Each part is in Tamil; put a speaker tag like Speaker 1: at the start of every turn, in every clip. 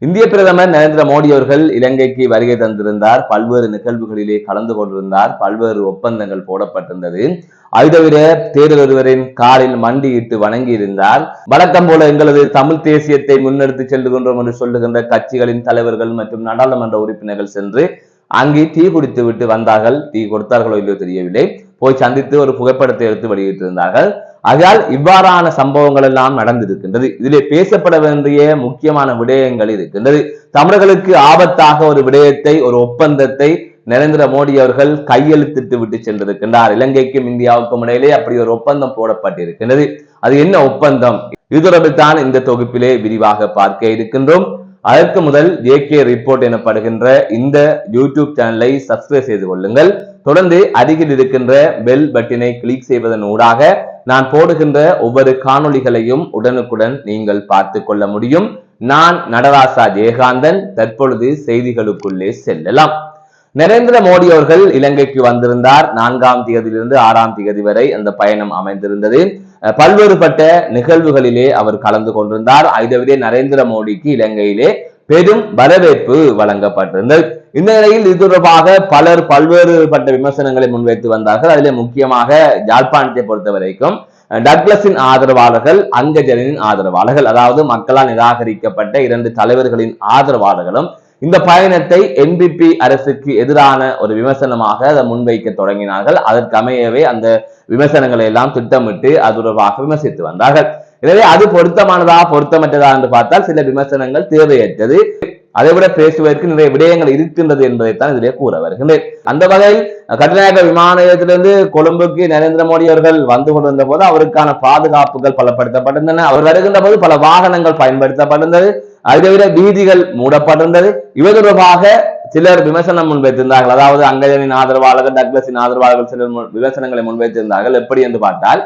Speaker 1: இந்திய பிரதமர் நரேந்திர மோடி அவர்கள் இலங்கைக்கு வருகை தந்திருந்தார். பல்வேறு நிகழ்வுகளிலே கலந்து கொண்டிருந்தார். பல்வேறு ஒப்பந்தங்கள் போடப்பட்டிருந்தது. அது தவிர தேர்தல் ஒருவரின் காலில் மண்டியிட்டு வணங்கி இருந்தார். வழக்கம் போல எங்களது தமிழ் தேசியத்தை முன்னெடுத்து செல்லுகின்றோம் என்று சொல்லுகின்ற கட்சிகளின் தலைவர்கள் மற்றும் நாடாளுமன்ற உறுப்பினர்கள் சென்று அங்கே டீ குடித்து விட்டு வந்தார்கள். டீ கொடுத்தார்களோ இல்லையோ தெரியவில்லை. போய் சந்தித்து ஒரு புகைப்படத்தை எடுத்து வெளியிட்டிருந்தார்கள். ஆகையால் இவ்வாறான சம்பவங்கள் எல்லாம் நடந்திருக்கின்றது. இதிலே பேசப்பட வேண்டிய முக்கியமான விடயங்கள் இருக்கின்றது. தமிழர்களுக்கு ஆபத்தாக ஒரு விடயத்தை, ஒரு ஒப்பந்தத்தை நரேந்திர மோடி அவர்கள் கையெழுத்திட்டு விட்டு சென்றிருக்கின்றார். இலங்கைக்கும் இந்தியாவுக்கும் இடையிலே அப்படி ஒரு ஒப்பந்தம் போடப்பட்டிருக்கின்றது. அது என்ன ஒப்பந்தம்? இது தொடர்பில்தான் இந்த தொகுப்பிலே விரிவாக பார்க்க இருக்கின்றோம். அதற்கு முதல் ஜேகே ரிப்போர்ட் எனப்படுகின்ற இந்த யூடியூப் சேனலை சப்ஸ்கிரைப் செய்து கொள்ளுங்கள். தொடர்ந்து அருகில் இருக்கின்ற பெல் பட்டினை கிளிக் செய்வதன் ஊடாக நான் போடுகின்ற ஒவ்வொரு காணொளிகளையும் உடனுக்குடன் நீங்கள் பார்த்து கொள்ள முடியும். நான் நடராசா ஜெயகாந்தன். தற்பொழுது செய்திகளுக்குள்ளே செல்லலாம். நரேந்திர மோடி அவர்கள் இலங்கைக்கு வந்திருந்தார். 4ஆம் தேதியிலிருந்து 6ஆம் தேதி வரை அந்த பயணம் அமைந்திருந்தது. பல்வேறுபட்ட நிகழ்வுகளிலே அவர் கலந்து கொண்டிருந்தார். இதுவரை நரேந்திர மோடிக்கு இலங்கையிலே பெரும் வரவேற்பு வழங்கப்பட்டிருந்தது. இந்த நிலையில் இது தொடர்பாக பலர் பல்வேறுபட்ட விமர்சனங்களை முன்வைத்து வந்தார்கள். அதிலே முக்கியமாக யாழ்ப்பாணத்தை பொறுத்த வரைக்கும் டக்ளஸின் ஆதரவாளர்கள், அங்கஜனின் ஆதரவாளர்கள், அதாவது மக்களால் நிராகரிக்கப்பட்ட 2 தலைவர்களின் ஆதரவாளர்களும் இந்த பயணத்தை என்பிபி அரசுக்கு எதிரான ஒரு விமர்சனமாக அதை முன்வைக்க தொடங்கினார்கள். அதற்கு அமையவே அந்த விமர்சனங்களை எல்லாம் திட்டமிட்டு அது தொடர்பாக விமர்சித்து வந்தார்கள். எனவே அது பொருத்தமானதா பொருத்தமற்றதா என்று பார்த்தால் சில விமர்சனங்கள் தேவையற்றது. அதை விட பேசுவதற்கு நிறைய விடயங்கள் இருக்கின்றது என்பதைத்தான் இதிலே கூற வருகின்றேன். அந்த வகையில் கட்டுநாயக்க விமான நிலையத்திலிருந்து கொழும்புக்கு நரேந்திர மோடி அவர்கள் வந்து கொண்டிருந்த போது அவருக்கான பாதுகாப்புகள் பலப்படுத்தப்பட்டிருந்தன. அவர் வருகின்ற போது பல வாகனங்கள் பயன்படுத்தப்பட்டிருந்தது. அதை தவிர வீதிகள் மூடப்பட்டிருந்தது. இவை தொடர்பாக சிலர் விமர்சனம் முன்வைத்திருந்தார்கள். அதாவது அங்கஜனின் ஆதரவாளர்கள், டக்ளஸின் ஆதரவாளர்கள் சிலர் விமர்சனங்களை முன்வைத்திருந்தார்கள். எப்படி என்று பார்த்தால்,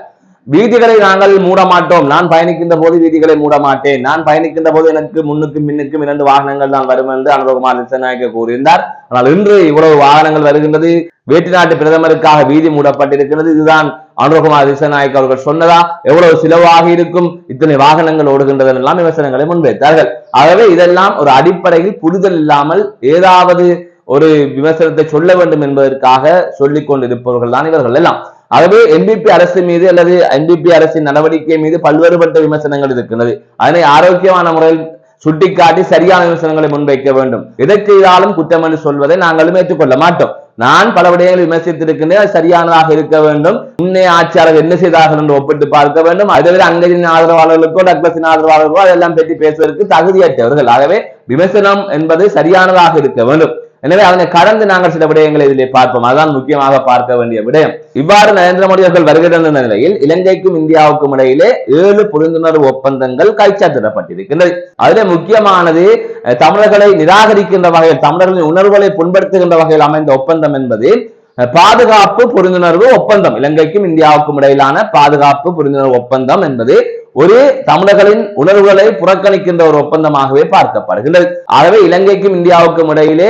Speaker 1: வீதிகளை நாங்கள் மூட மாட்டோம், நான் பயணிக்கின்ற போது வீதிகளை மூட மாட்டேன், நான் பயணிக்கின்ற போது எனக்கு முன்னுக்கும் பின்னுக்கும் 2 வாகனங்கள் தான் வரும் என்று அனுரகுமார் திசாநாயக்க கூறியிருந்தார். ஆனால் இன்று இவ்வளவு வாகனங்கள் வருகின்றது, வேற்று நாட்டு பிரதமருக்காக வீதி மூடப்பட்டிருக்கிறது. இதுதான் அனுரகுமார் திசாநாயக்க அவர்கள் சொன்னதா? எவ்வளவு செலவாகி இருக்கும், இத்தனை வாகனங்கள் ஓடுகின்றது எல்லாம் விமர்சனங்களை முன்வைத்தார்கள். ஆகவே இதெல்லாம் ஒரு அடிப்படையில் புரிதல் இல்லாமல் ஏதாவது ஒரு விமர்சனத்தை சொல்ல வேண்டும் என்பதற்காக சொல்லிக் கொண்டிருப்பவர்கள் தான் இவர்கள் எல்லாம். ஆகவே என்பிபி அரசு மீது அல்லது என்பிபி அரசின் நடவடிக்கை மீது பல்வேறுபட்ட விமர்சனங்கள் இருக்கின்றது. அதனை ஆரோக்கியமான முறையில் சுட்டிக்காட்டி சரியான விமர்சனங்களை முன்வைக்க வேண்டும். எதற்கு இதாலும் குற்றம் என்று சொல்வதை நாங்களும் ஏற்றுக்கொள்ள மாட்டோம். நான் பல விடயங்கள் விமர்சித்திருக்கின்றேன். அது சரியானதாக இருக்க வேண்டும். முன்னே ஆட்சியாளர் என்ன செய்தார்கள் என்று ஒப்பிட்டு பார்க்க வேண்டும். அதை விட அங்கஜின் ஆதரவாளர்களுக்கோ டக்ளஸின் ஆதரவாளர்களோ அதெல்லாம் பற்றி பேசுவதற்கு தகுதியற்றவர்கள். ஆகவே விமர்சனம் என்பது சரியானதாக இருக்க வேண்டும். எனவே அதனை கடந்து நாங்கள் சில விடயங்களை இதிலே பார்ப்போம். அதுதான் முக்கியமாக பார்க்க வேண்டிய விடயம். இவ்வாறு நரேந்திர மோடி அவர்கள் வருகின்ற நிலையில் இலங்கைக்கும் இந்தியாவுக்கும் இடையிலே 7 புரிந்துணர்வு ஒப்பந்தங்கள் கைச்சாத்திடப்பட்டிருக்கின்றது. அதிலே முக்கியமானது தமிழர்களை நிராகரிக்கின்ற வகையில், தமிழர்களின் உணர்வுகளை புண்படுத்துகின்ற வகையில் அமைந்த ஒப்பந்தம் என்பது பாதுகாப்பு புரிந்துணர்வு ஒப்பந்தம். இலங்கைக்கும் இந்தியாவுக்கும் இடையிலான பாதுகாப்பு புரிந்துணர்வு ஒப்பந்தம் என்பது ஒரு தமிழர்களின் உணர்வுகளை புறக்கணிக்கின்ற ஒரு ஒப்பந்தமாகவே பார்க்கப்படுகின்றது. ஆகவே இலங்கைக்கும் இந்தியாவுக்கும் இடையிலே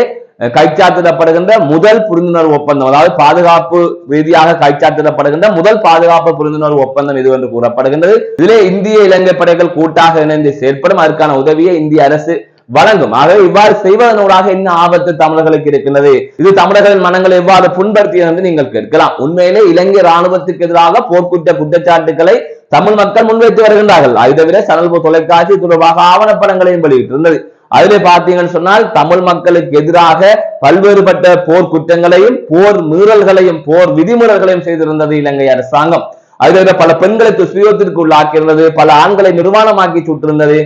Speaker 1: கைச்சாத்திடப்படுகின்ற முதல் புரிந்துணர்வு ஒப்பந்தம், அதாவது பாதுகாப்பு ரீதியாக கைச்சாத்திடப்படுகின்ற முதல் பாதுகாப்பு புரிந்துணர்வு ஒப்பந்தம் இது என்று கூறப்படுகின்றது. இதிலே இந்திய இலங்கை படைகள் கூட்டாக இணைந்து செயற்படும். அதற்கான உதவியை இந்திய அரசு வழங்கும். ஆகவே இவ்வாறு செய்வதனூடாக என்ன ஆபத்து தமிழர்களுக்கு இருக்கின்றது, இது தமிழர்களின் மனங்களை எவ்வாறு புண்படுத்தியது என்று நீங்கள் கேட்கலாம். உண்மையிலே இலங்கை ராணுவத்துக்கு எதிராக போர்க்குற்ற குற்றச்சாட்டுகளை தமிழ் மக்கள் முன்வைத்து வருகின்றார்கள். அதை தவிர சனல்பு தொலைக்காட்சி தொடர்பாக ஆவணப்படங்களையும் வெளியிட்டிருந்தது. அதிலே பார்த்தீங்கன்னு சொன்னால் தமிழ் மக்களுக்கு எதிராக பல்வேறுபட்ட போர் குற்றங்களையும் போர் மீறல்களையும் போர் விதிமுறைகளையும் செய்திருந்தது இலங்கை அரசாங்கம். அதில் பல பெண்களை துஷ்பிரயோகத்திற்கு உள்ளாக்கியிருந்தது, பல ஆண்களை நிர்வாணமாக்கி சுட்டிருந்தது.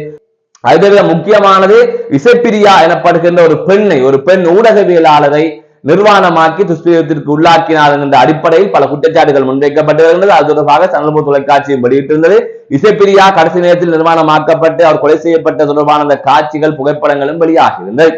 Speaker 1: அதை முக்கியமானது இசைப்பிரியா எனப்படுகின்ற ஒரு பெண்ணை, ஒரு பெண் ஊடகவியலாளரை நிர்வாணமாக்கி துஷ்பிரயோகத்திற்கு உள்ளாக்கினார் என்ற அடிப்படையில் பல குற்றச்சாட்டுகள் முன்வைக்கப்பட்டு வருகின்றது. அது தொடர்பாக சனல்பு தொலைக்காட்சியும் வெளியிட்டிருந்தது. இசைப்பிரியா கடைசி நேரத்தில் நிர்மாணமாக்கப்பட்டு அவர் கொலை செய்யப்பட்ட தொடர்பான அந்த காட்சிகள் புகைப்படங்களும் வெளியாகியிருந்தது.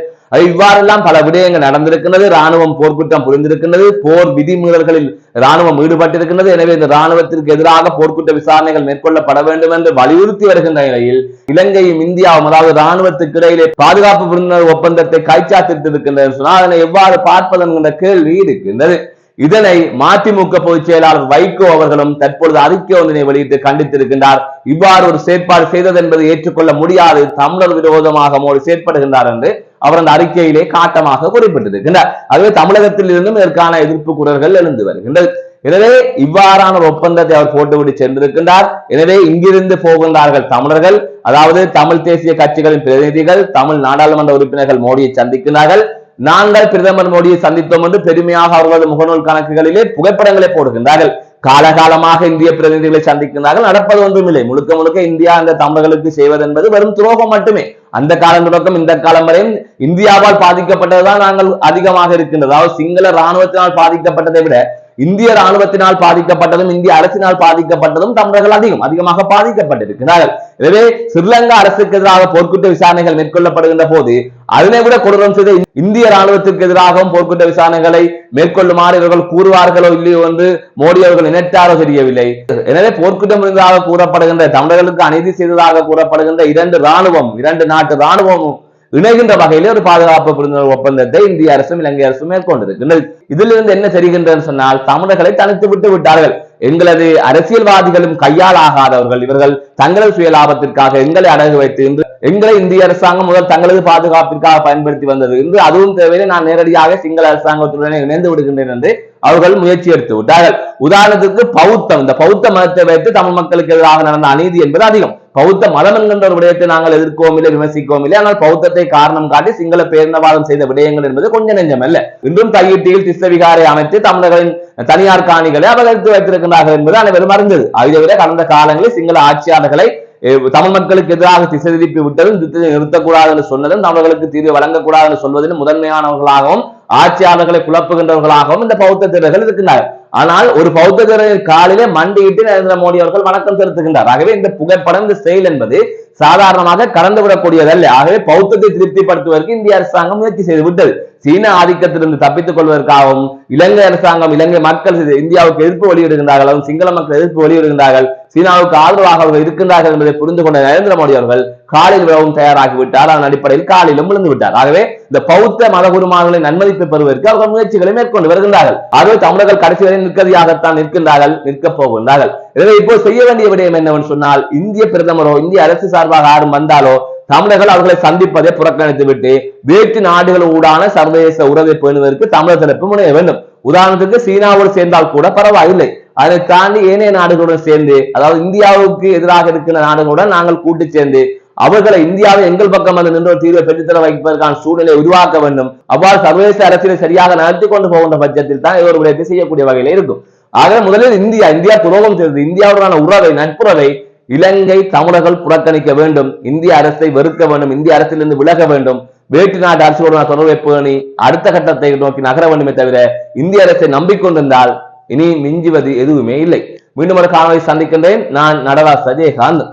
Speaker 1: இவ்வாறெல்லாம் பல விடயங்கள் நடந்திருக்கின்றது. ராணுவம் போர்க்குற்றம் புரிந்திருக்கின்றது, போர் விதிமீறல்களில் ராணுவம் ஈடுபட்டிருக்கின்றது. எனவே இந்த ராணுவத்திற்கு எதிராக போர்க்குற்ற விசாரணைகள் மேற்கொள்ளப்பட வேண்டும் என்று வலியுறுத்தி வருகின்ற நிலையில் இலங்கையும் இந்தியாவும், அதாவது ராணுவத்துக்கு இடையிலே பாதுகாப்பு புரிந்துணர்வு ஒப்பந்தத்தை கைச்சாத்திட்டிருக்கின்றது சொன்னால் அதனை எவ்வாறு பார்ப்பது என்கின்ற கேள்வி இருக்கின்றது. இதனை மதிமுக பொதுச் செயலாளர் வைகோ அவர்களும் தற்பொழுது அறிக்கை ஒன்றினை வெளியிட்டு கண்டித்திருக்கின்றார். இவ்வாறு ஒரு செயற்பாடு செய்தது என்பதை ஏற்றுக்கொள்ள முடியாது, தமிழர் விரோதமாக மோடி செயற்படுகின்றார் என்று அவர் அந்த அறிக்கையிலே காட்டமாக குறிப்பிட்டிருக்கின்றார். ஆகவே தமிழகத்தில் இருந்தும் இதற்கான எதிர்ப்பு குரல்கள் எழுந்து வருகின்றது. எனவே இவ்வாறான ஒரு ஒப்பந்தத்தை அவர் போட்டுவிட்டு சென்றிருக்கின்றார். எனவே இங்கிருந்து போகின்றார்கள் தமிழர்கள், அதாவது தமிழ் தேசிய கட்சிகளின் பிரதிநிதிகள், தமிழ் நாடாளுமன்ற உறுப்பினர்கள் மோடியை சந்திக்கிறார்கள். நாங்கள் பிரதமர் மோடியை சந்தித்தோம் என்று பெருமையாக அவர்களது முகநூல் கணக்குகளிலே புகைப்படங்களை போடுகின்றார்கள். காலகாலமாக இந்திய பிரதிநிதிகளை சந்திக்கிறார்கள், நடப்பது ஒன்றும் இல்லை. முழுக்க முழுக்க இந்தியா அந்த தமிழர்களுக்கு செய்வது என்பது வெறும் துரோகம் மட்டுமே. அந்த காலம் தொடக்கம் இந்த காலம் வரையும் இந்தியாவால் பாதிக்கப்பட்டதுதான் நாங்கள் அதிகமாக இருக்கின்றது. அதாவது சிங்கள இராணுவத்தினால் பாதிக்கப்பட்டதை விட இந்திய ராணுவத்தினால் பாதிக்கப்பட்டதும் இந்திய அரசினால் பாதிக்கப்பட்டதும் தமிழர்கள் அதிகமாக பாதிக்கப்பட்டிருக்கிறார்கள். எனவே ஸ்ரீலங்கா அரசுக்கு எதிராக போர்க்குற்ற விசாரணைகள் மேற்கொள்ளப்படுகின்ற போது அதனை விட கொடூரம் செய்த இந்திய ராணுவத்திற்கு எதிராகவும் போர்க்குற்ற விசாரணைகளை மேற்கொள்ளுமாறு இவர்கள் கூறுவார்களோ இல்லையோ என்று மோடி அவர்கள் நினைத்தாரோ தெரியவில்லை. எனவே போர்க்குற்றம் இருந்ததாக கூறப்படுகின்ற, தமிழர்களுக்கு அநீதி செய்ததாக கூறப்படுகின்ற இரண்டு நாட்டு ராணுவமும் இணைகின்ற வகையிலே ஒரு பாதுகாப்பு புரிந்துணர்வு ஒப்பந்தத்தை இந்திய அரசும் இலங்கை அரசும் மேற்கொண்டிருக்கின்றது. இதிலிருந்து என்ன தெரிகின்றது சொன்னால், தமிழர்களை தனித்து விட்டு விட்டார்கள். எங்களது அரசியல்வாதிகளும் கையால் ஆகாதவர்கள் இவர்கள், தங்களது சுய லாபத்திற்காக எங்களை அடகு வைத்து இன்று எங்களை இந்திய அரசாங்கம் முதல் தங்களது பாதுகாப்பிற்காக பயன்படுத்தி வந்தது என்று அதுவும் தேவையில்லை, நான் நேரடியாக சிங்கள அரசாங்கத்துடனே இணைந்து விடுகின்றேன் என்று அவர்கள் முயற்சி எடுத்து விட்டார்கள். உதாரணத்துக்கு பௌத்தம், இந்த பௌத்த மதத்தை வைத்து தமிழ் மக்களுக்கு எதிராக நடந்த அநீதி என்பது அதிகம். பௌத்த மதம் என்கின்ற ஒரு விடயத்தை நாங்கள் எதிர்க்கவும் இல்லை, விமர்சிக்கவும் இல்லை. ஆனால் பௌத்தத்தை காரணம் காட்டி சிங்கள பேரினவாதம் செய்த விடயங்கள் என்பது கொஞ்சம் நெஞ்சம் அல்ல. இன்றும் தையிட்டியில் திஸ்ஸவிகாரை அமைத்து தமிழர்களின் தனியார் காணிகளை அபகரித்து வைத்திருக்கிறார்கள் என்பது அனைவரும் அறிந்தது. இதைவிட கடந்த காலங்களில் சிங்கள ஆட்சியாளர்களை தமிழ் மக்களுக்கு எதிராக திசை திருப்பி விட்டதும், நிறுத்தக்கூடாது என்று சொன்னதும், தமிழர்களுக்கு தீர்வு வழங்கக்கூடாது என்று சொல்வதில் முதன்மையானவர்களாகவும் ஆட்சியாளர்களை குழப்புகின்றவர்களாகவும் இந்த பௌத்த தேரர்கள் இருக்கின்றனர். ஆனால் ஒரு பௌத்த தேரரின் காலிலே மண்டியிட்டு நரேந்திர மோடி அவர்கள் வணக்கம் செலுத்துகின்றார். ஆகவே இந்த புகைப்படம், இந்த செயல் என்பது சாதாரணமாக கடந்துவிடக்கூடியதல்ல. ஆகவே பௌத்தத்தை திருப்திப்படுத்துவதற்கு இந்திய அரசாங்கம் முயற்சி செய்து விட்டது. சீன ஆதிக்கத்திலிருந்து தப்பித்துக் கொள்வதற்காகவும் இலங்கை அரசாங்கம், இலங்கை மக்கள் இந்தியாவுக்கு எதிர்ப்பு வெளியிடுகின்றார்கள், சிங்கள மக்கள் எதிர்ப்பு வெளியிடுகின்றார்கள், சீனாவுக்கு ஆதரவாக அவர்கள் இருக்கின்றார்கள் என்பதை புரிந்து கொண்ட நரேந்திர மோடி அவர்கள் காலில் விழவும் தயாராகிவிட்டார். அதன் அடிப்படையில் காலிலும் விழுந்து விட்டார். ஆகவே இந்த பௌத்த மதகுருமார்களின் நன்மதிப்பை பெறுவதற்கு அவர்கள் முயற்சிகளை மேற்கொண்டு வருகின்றார்கள். ஆகவே தமிழர்கள் கடைசி வரை நிற்கதியாகத்தான் நிற்கின்றார்கள், நிற்கப் போகின்றார்கள். எனவே இப்போ செய்ய வேண்டிய விடயம் என்னவென்று சொன்னால், இந்திய பிரதமரோ இந்திய அரசு சார்பாக யாரும் வந்தாலோ தமிழர்கள் அவர்களை சந்திப்பதை புறக்கணித்து விட்டு வேற்று நாடுகள் ஊடான சர்வதேச உறவை பேணுவதற்கு தமிழர் தரப்பு முனைய வேண்டும். உதாரணத்துக்கு சீனாவோடு சேர்ந்தால் கூட பரவாயில்லை, அதை தாண்டி ஏனைய நாடுகளுடன் சேர்ந்து, அதாவது இந்தியாவுக்கு எதிராக இருக்கிற நாடுகளுடன் நாங்கள் கூட்டு சேர்ந்து அவர்களை இந்தியாவை எங்கள் பக்கம் வந்து நின்று ஒரு தீர்வை பெற்றுத்தர வைப்பதற்கான சூழ்நிலை உருவாக்க வேண்டும். அவ்வாறு சர்வதேச அரசியலை சரியாக நடத்தி கொண்டு போகின்ற பட்சத்தில் தான் ஒரு விடயத்தை செய்யக்கூடிய வகையில் இருக்கும். ஆக முதலில் இந்தியா துரோகம் செய்தது. இந்தியாவுடனான உறவை, நட்புறவை இலங்கை தமிழர்கள் புறக்கணிக்க வேண்டும். இந்திய அரசை வெறுக்க வேண்டும், இந்திய அரசிலிருந்து விலக வேண்டும், வேற்று நாட்டு அரசுடன் தொடர்பை பேணி அடுத்த கட்டத்தை நோக்கி நகர வேண்டுமே தவிர இந்திய அரசை நம்பிக்கொண்டிருந்தால் இனி மிஞ்சுவது எதுவுமே இல்லை. மீண்டும் ஒரு காணொலி சந்திக்கின்றேன். நான் நடராஜ் சஜயகாந்த்.